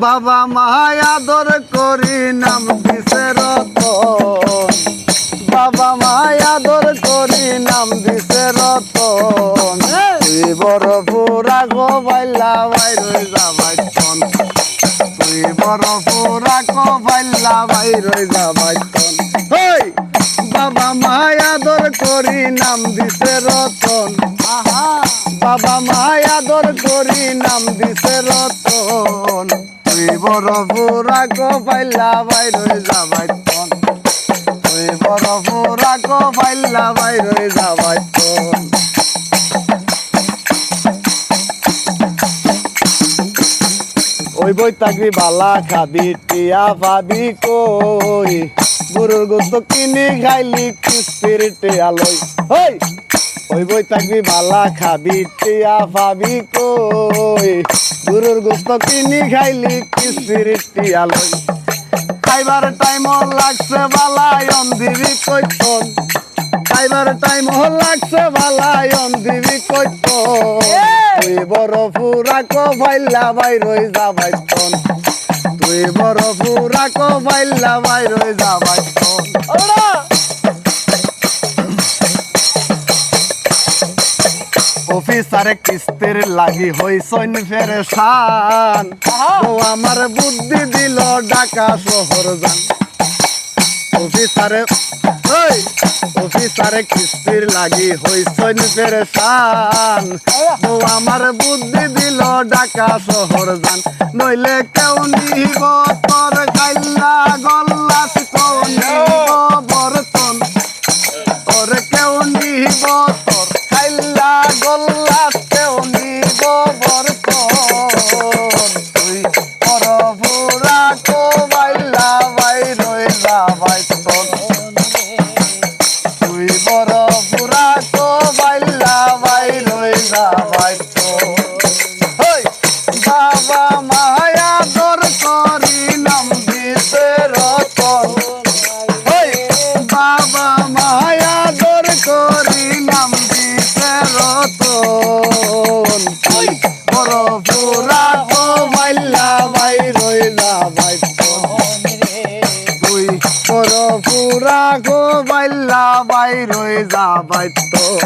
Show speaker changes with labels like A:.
A: বাবা মায় আদর করি নাম দিছে রতন, বাবা মায় আদর করি নাম দিছে রতন। তুই বড় পুরা গো বাইলা বাইরে যাবাইতন, তুই বড় পুরা গো বাইলা বাইরে যাবাইতন। হই বাবা মায় আদর করি নাম দিছে রতন, বাবা মায় আদর করি নাম দিছে রতন। তুই বড় পুরা গো বাইলা বাইরে যাবাইতন, তুই বড় পুরা গো বাইলা বাইরে যাবাইতন। ওই বই থাকবি বালা খাবি টিয়া পাবি কই, গরুর গোস্ত কিনি খাইলি কিস্তির টিয়া লই। হই ওই বই থাকবি বালা খাবি টিয়া পাবি কই, গরুর গোস্ত কিনি খাইলি কিস্তির টিয়া লই। খাইবার টাইম লাগছে বালাই অন্ধিবি কইতন, খাইবার টাইম লাগছে বালাই অন্ধিবি কইতন। তুই বড় পুরা কো বাইলা বাইরে যাবাইতন, তুই বড় পুরা কো বাইলা বাইরে যাবাইতন। অফিসারে কিস্তির লাগি হইছইন ফেরেশান, ও আমার বুদ্ধি দিল ঢাকা শহর যান। অফিসারে অফিসারে কিস্তির লাগি হইছইন ফেরেশান, ও আমার বুদ্ধি দিল ঢাকা শহর যান। নইলে কেউ নিব তোর গাইলা গল্লা কেউ নিব বর্তন, তোর কেউ নিব তোর গাইলা গল্লা কেউ নিব বর্তন। তুই বড় পুরা কো বাইলা বাইরে যাবাইতন, তুই বড় পুরা কো বাইলা বাইরে যাবাইতন। হই বাবা মায়া দর করি নাম দিছে রতন, হই বাবা মায়া দর করি নাম দিছে রতন। তুই বড় পুরা কো বাইলা বাইরে যাবাইতন, তুই বড় পুরা গো বাইলা বাইরে যাবাইতন।